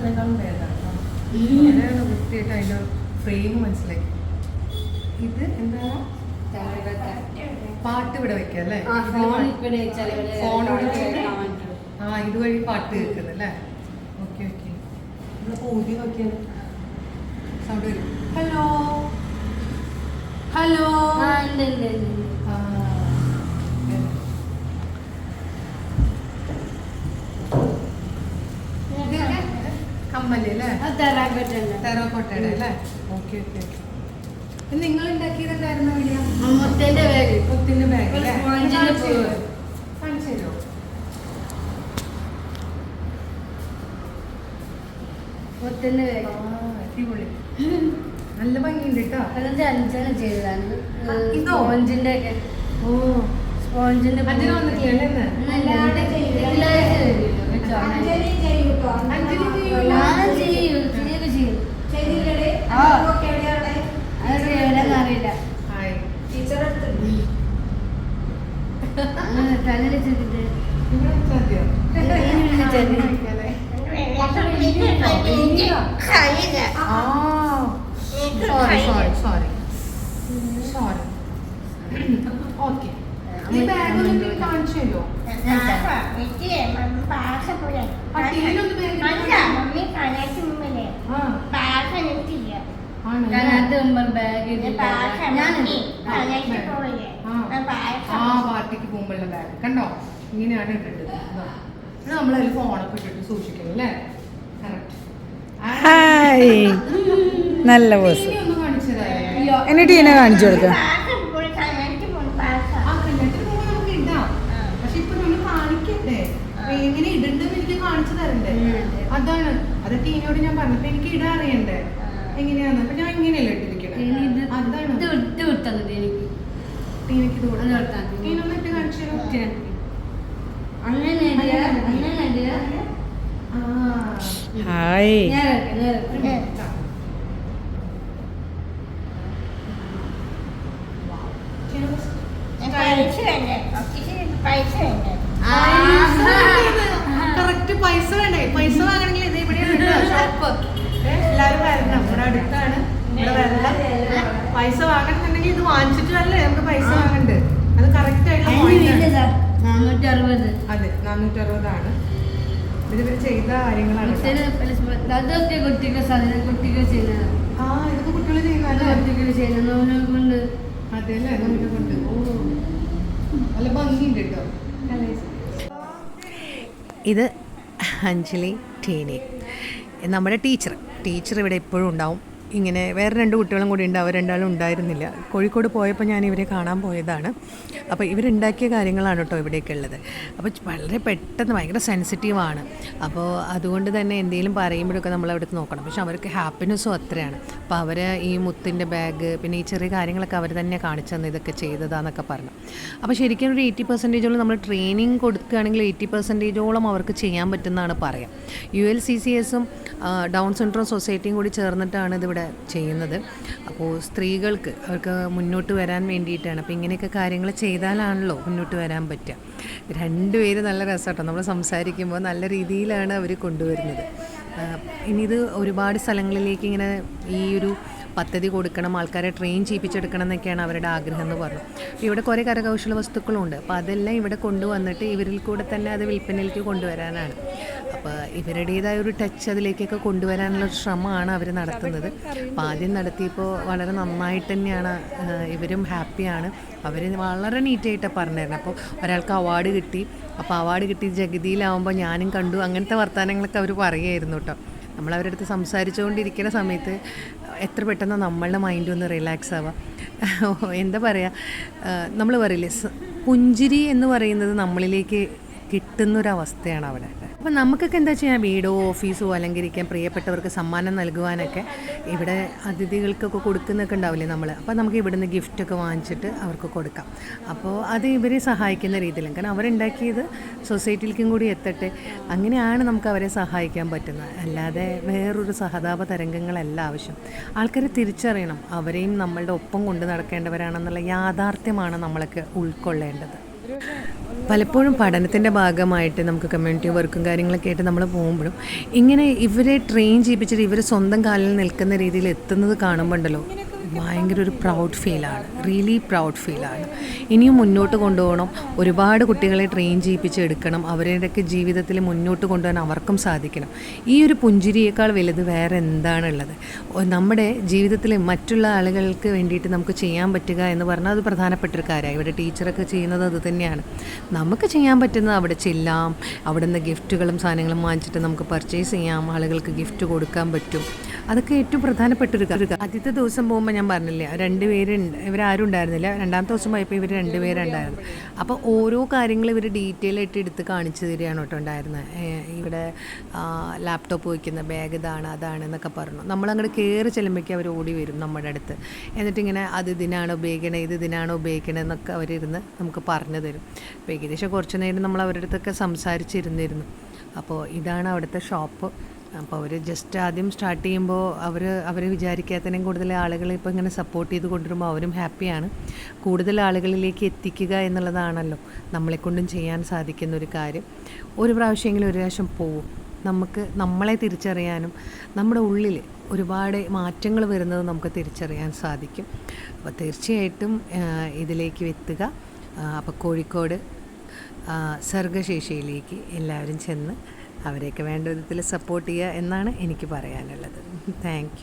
അതിനേക്കാളും ഭേദമാണ്. വൃത്തിയായിട്ട് അതിൻ്റെ ഫ്രെയിം മനസ്സിലാക്കി. ഇത് എന്താ പാട്ട് ഇവിടെ വെക്കുക അല്ലേ? ഇതുവഴി പാട്ട് കേൾക്കുന്നത് അല്ലേ? Okay okay. നമ്മളിപ്പോൾ ഊതി നോക്കിയാൽ സൗണ്ട് വരും. Hello hello. കമ്മല് അല്ലേ? തെറാക്കോട്ടയുടെ അല്ലേ? Okay okay okay. നിങ്ങൾ ഉണ്ടാക്കിയതെന്തായിരുന്നു? മുത്തിന്റെ ബാഗ്. മുത്തിന്റെ ബാഗ് കാണിച്ചു തരുമോ? മുത്തിന്റെ ബാഗ് അടിപൊളി, നല്ല ഭംഗിയുണ്ട് കേട്ടോ. അഞ്ചാണ് ചെയ്തതാണ്. ഇതോ സ്പോഞ്ചിന്റെ ഒക്കെ. ഓ സ്പോഞ്ചിന്റെ അതിന് വന്നിട്ടില്ലേ? പാർട്ടിക്ക് പോകുമ്പോഴുള്ള ബാഗ് കണ്ടോ? ഇങ്ങനെയാണ് ഇട്ടിട്ട്. നമ്മളതിൽ ഫോണൊക്കെ ഇട്ടിട്ട് സൂക്ഷിക്കണം അല്ലേ? നല്ല പോസ്. എന്നിട്ട് ഇതിനെ കാണിച്ചു കൊടുക്ക. പക്ഷെ ഇപ്പൊ നമ്മൾ കാണിക്കണ്ടേ? എങ്ങനെ ഇടണ്ടെന്ന് എനിക്ക് കാണിച്ചു തരണ്ടേ? അതാണ്. അത് ടീനോട് ഞാൻ പറഞ്ഞപ്പോ എനിക്ക് ഇടാൻ അറിയണ്ടേ എങ്ങനെയാന്ന്. അപ്പൊ ഞാൻ ഇങ്ങനെയല്ല ഇട്ടിരിക്കണേ. അതാണ് ടീനക്ക് ടീനൊന്ന് ഇട്ട് കാണിച്ചു തരാം. ഹായ്. കറക്റ്റ് പൈസ വേണ്ടേ? പൈസ വാങ്ങണമെങ്കിൽ ഇത് ഇവിടെയാണ് ഷോപ്പ്. എല്ലാരും വരണം, ഇവിടെ അടുത്താണ്. ഇവിടെ വരണം. പൈസ വാങ്ങണമെന്നുണ്ടെങ്കിൽ ഇത് വാങ്ങിച്ചിട്ടല്ലേ നമുക്ക് പൈസ വാങ്ങണ്ടേ? അത് കറക്റ്റ് ആയിട്ടുള്ള അതെ 460 ആണ്. ഇത് ചെയ്ത കാര്യങ്ങളാണ്. അതൊക്കെ കുട്ടികൾ ചെയ്യുന്നത്. ഇതൊക്കെ കുട്ടികൾ ചെയ്യുന്നത്. അതെല്ലേ നമുക്ക് കൊണ്ട്. ഓ നല്ല ഭംഗിയുണ്ട് കേട്ടോ. ഇത് അഞ്ജലി ടീനി, നമ്മുടെ ടീച്ചർ ഇവിടെ എപ്പോഴും ഉണ്ടാവും. ഇങ്ങനെ വേറെ 2 കുട്ടികളും കൂടി ഉണ്ട്. അവർ രണ്ടാളും ഉണ്ടായിരുന്നില്ല. കോഴിക്കോട് പോയപ്പോൾ ഞാൻ ഇവരെ കാണാൻ പോയതാണ്. അപ്പോൾ ഇവരുണ്ടാക്കിയ കാര്യങ്ങളാണ് കേട്ടോ ഇവിടെയൊക്കെ ഉള്ളത്. അപ്പോൾ വളരെ പെട്ടെന്ന് ഭയങ്കര സെൻസിറ്റീവാണ്. അപ്പോൾ അതുകൊണ്ട് തന്നെ എന്തെങ്കിലും പറയുമ്പോഴൊക്കെ നമ്മൾ അവിടുത്തെ നോക്കണം. പക്ഷെ അവർക്ക് ഹാപ്പിനെസ്സും അത്രയാണ്. അപ്പോൾ അവർ ഈ മുത്തിൻ്റെ ബാഗ് പിന്നെ ഈ ചെറിയ കാര്യങ്ങളൊക്കെ അവർ തന്നെ കാണിച്ചു തന്നെ ഇതൊക്കെ ചെയ്തതാന്നൊക്കെ പറഞ്ഞു. അപ്പോൾ ശരിക്കും ഒരു 80% നമ്മൾ ട്രെയിനിങ് കൊടുക്കുകയാണെങ്കിൽ 80% അവർക്ക് ചെയ്യാൻ പറ്റുന്നതാണ് പറയാം. ULCCSും ഡൗൺ സിൻഡ്രോം സൊസൈറ്റിയും കൂടി ചേർന്നിട്ടാണ് ഇതിവിടെ ചെയ്യുന്നത്. അപ്പോൾ സ്ത്രീകൾക്ക് അവർക്ക് മുന്നോട്ട് വരാൻ വേണ്ടിയിട്ടാണ്. അപ്പോൾ ഇങ്ങനെയൊക്കെ കാര്യങ്ങൾ ചെയ്താലാണല്ലോ മുന്നോട്ട് വരാൻ പറ്റുക. 2 പേര് നല്ല രസമാട്ടോ. നമ്മൾ സംസാരിക്കുമ്പോൾ നല്ല രീതിയിലാണ് അവർ കൊണ്ടുവരുന്നത്. ഇനി ഇത് ഒരുപാട് സ്ഥലങ്ങളിലേക്ക് ഇങ്ങനെ ഈ ഒരു പദ്ധതി കൊടുക്കണം, ആൾക്കാരെ ട്രെയിൻ ചെയ്യിപ്പിച്ചെടുക്കണം എന്നൊക്കെയാണ് അവരുടെ ആഗ്രഹം എന്ന് പറഞ്ഞു. ഇവിടെ കുറേ കരകൗശല വസ്തുക്കളുണ്ട്. അപ്പോൾ അതെല്ലാം ഇവിടെ കൊണ്ടുവന്നിട്ട് ഇവരിൽ കൂടെ തന്നെ അത് വിൽപ്പനയിലേക്ക് കൊണ്ടുവരാനാണ്. അപ്പോൾ ഇവരുടേതായ ഒരു ടച്ച് അതിലേക്കൊക്കെ കൊണ്ടുവരാനുള്ള ഒരു ശ്രമമാണ് അവർ നടത്തുന്നത്. അപ്പോൾ ആദ്യം നടത്തിയപ്പോൾ വളരെ നന്നായിട്ട് തന്നെയാണ്, ഇവരും ഹാപ്പിയാണ്. അവർ വളരെ നീറ്റായിട്ടാണ് പറഞ്ഞിരുന്നത്. അപ്പോൾ ഒരാൾക്ക് അവാർഡ് കിട്ടി. അപ്പോൾ അവാർഡ് കിട്ടി ജഗതിയിലാവുമ്പോൾ ഞാനും കണ്ടു, അങ്ങനത്തെ വർത്തമാനങ്ങളൊക്കെ അവർ പറയുമായിരുന്നു കേട്ടോ. നമ്മളവരുടെ അടുത്ത് സംസാരിച്ചുകൊണ്ടിരിക്കുന്ന സമയത്ത് എത്ര പെട്ടെന്ന് നമ്മളുടെ മൈൻഡ് ഒന്ന് റിലാക്സ് ആവാം. എന്താ പറയുക, നമ്മൾ പറയില്ലേ പുഞ്ചിരി എന്ന് പറയുന്നത് നമ്മളിലേക്ക് കിട്ടുന്നൊരവസ്ഥയാണ് അവിടെ. അപ്പോൾ നമുക്കൊക്കെ എന്താ ചെയ്യുക, വീടോ ഓഫീസോ അലങ്കരിക്കാൻ, പ്രിയപ്പെട്ടവർക്ക് സമ്മാനം നൽകുവാനൊക്കെ ഇവിടെ അതിഥികൾക്കൊക്കെ കൊടുക്കുന്നൊക്കെ ഉണ്ടാവില്ലേ നമ്മൾ. അപ്പോൾ നമുക്ക് ഇവിടുന്ന് ഗിഫ്റ്റൊക്കെ വാങ്ങിച്ചിട്ട് അവർക്ക് കൊടുക്കാം. അപ്പോൾ അത് ഇവരെ സഹായിക്കുന്ന രീതിയിലാണ്. കാരണം അവരുണ്ടാക്കിയത് സൊസൈറ്റിയിലേക്കും കൂടി എത്തട്ടെ, അങ്ങനെയാണ് നമുക്ക് അവരെ സഹായിക്കാൻ പറ്റുന്നത്. അല്ലാതെ വേറൊരു സഹതാപ തരംഗങ്ങളല്ല ആവശ്യം. ആൾക്കാരെ തിരിച്ചറിയണം, അവരെയും നമ്മളുടെ ഒപ്പം കൊണ്ട് നടക്കേണ്ടവരാണെന്നുള്ള യാഥാർത്ഥ്യമാണ് നമ്മളൊക്കെ ഉൾക്കൊള്ളേണ്ടത്. പലപ്പോഴും പഠനത്തിൻ്റെ ഭാഗമായിട്ട് നമുക്ക് കമ്മ്യൂണിറ്റി വർക്കും കാര്യങ്ങളൊക്കെ ആയിട്ട് നമ്മൾ പോകുമ്പോഴും ഇങ്ങനെ ഇവരെ ട്രെയിൻ ചെയ്യിപ്പിച്ചിട്ട് ഇവർ സ്വന്തം കാലിൽ നിൽക്കുന്ന രീതിയിൽ എത്തുന്നത് കാണുമ്പോൾ ഉണ്ടല്ലോ ഭയങ്കര ഒരു പ്രൗഡ് ഫീലാണ്, റിയലി പ്രൗഡ് ഫീലാണ്. ഇനിയും മുന്നോട്ട് കൊണ്ടുപോകണം, ഒരുപാട് കുട്ടികളെ ട്രെയിൻ ചെയ്യിപ്പിച്ചെടുക്കണം, അവരുടെയൊക്കെ ജീവിതത്തിൽ മുന്നോട്ട് കൊണ്ടുപോകാൻ അവർക്കും സാധിക്കണം. ഈ ഒരു പുഞ്ചിരിയേക്കാൾ വലുത് വേറെ എന്താണുള്ളത്? നമ്മുടെ ജീവിതത്തിൽ മറ്റുള്ള ആളുകൾക്ക് വേണ്ടിയിട്ട് നമുക്ക് ചെയ്യാൻ പറ്റുക എന്ന് പറഞ്ഞാൽ അത് പ്രധാനപ്പെട്ടൊരു കാര്യമാണ്. ഇവിടെ ടീച്ചറൊക്കെ ചെയ്യുന്നത് അത് തന്നെയാണ്. നമുക്ക് ചെയ്യാൻ പറ്റുന്നത് അവിടെ ചെല്ലാം, അവിടെ നിന്ന് ഗിഫ്റ്റുകളും സാധനങ്ങളും വാങ്ങിച്ചിട്ട് നമുക്ക് പർച്ചേസ് ചെയ്യാം, ആളുകൾക്ക് ഗിഫ്റ്റ് കൊടുക്കാൻ പറ്റും. അതൊക്കെ ഏറ്റവും പ്രധാനപ്പെട്ടൊരു കാര്യം. ആദ്യത്തെ ദിവസം പോകുമ്പോൾ ഞാൻ പറഞ്ഞില്ലേ, 2 പേരുണ്ട്, ഇവരാരും ഉണ്ടായിരുന്നില്ല. രണ്ടാമത്തെ ദിവസം പോയപ്പോൾ ഇവർ 2 പേരുണ്ടായിരുന്നു. അപ്പോൾ ഓരോ കാര്യങ്ങൾ ഇവർ ഡീറ്റെയിൽ ആയിട്ട് എടുത്ത് കാണിച്ചു തരികയാണ് കേട്ടോ ഉണ്ടായിരുന്നത്. ഇവിടെ ലാപ്ടോപ്പ് വയ്ക്കുന്ന ബാഗ് ഇതാണ് അതാണ് എന്നൊക്കെ പറഞ്ഞു. നമ്മളങ്ങോട്ട് കയറി ചെല്ലുമ്പോഴേക്കും അവർ ഓടി വരും നമ്മുടെ അടുത്ത്. എന്നിട്ടിങ്ങനെ അത് ഇതിനാണോ ഉപയോഗിക്കണേ, ഇത് ഇതിനാണോ ഉപയോഗിക്കണേ എന്നൊക്കെ അവരിരുന്ന് നമുക്ക് പറഞ്ഞു തരും. അപ്പോൾ ഏകദേശം കുറച്ച് നേരം നമ്മൾ അവരുടെ അടുത്തൊക്കെ സംസാരിച്ചിരുന്നിരുന്നു. അപ്പോൾ ഇതാണ് അവിടുത്തെ ഷോപ്പ്. അപ്പോൾ അവർ ജസ്റ്റ് ആദ്യം സ്റ്റാർട്ട് ചെയ്യുമ്പോൾ അവർ വിചാരിക്കാത്തതിനും കൂടുതൽ ആളുകൾ ഇപ്പോൾ ഇങ്ങനെ സപ്പോർട്ട് ചെയ്ത് കൊണ്ടുവരുമ്പോൾ അവരും ഹാപ്പിയാണ്. കൂടുതൽ ആളുകളിലേക്ക് എത്തിക്കുക എന്നുള്ളതാണല്ലോ നമ്മളെക്കൊണ്ടും ചെയ്യാൻ സാധിക്കുന്ന ഒരു കാര്യം. ഒരു പ്രാവശ്യമെങ്കിലും ഒരു പ്രാവശ്യം പോവും, നമുക്ക് നമ്മളെ തിരിച്ചറിയാനും നമ്മുടെ ഉള്ളിൽ ഒരുപാട് മാറ്റങ്ങൾ വരുന്നത് നമുക്ക് തിരിച്ചറിയാൻ സാധിക്കും. അപ്പോൾ തീർച്ചയായിട്ടും ഇതിലേക്ക് എത്തുക. അപ്പോൾ കോഴിക്കോട് സർഗശേഷിയിലേക്ക് എല്ലാവരും ചെന്ന് അവരെയൊക്കെ വേണ്ട വിധത്തിൽ സപ്പോർട്ട് ചെയ്യുക എന്നാണ് എനിക്ക് പറയാനുള്ളത്. Thank you.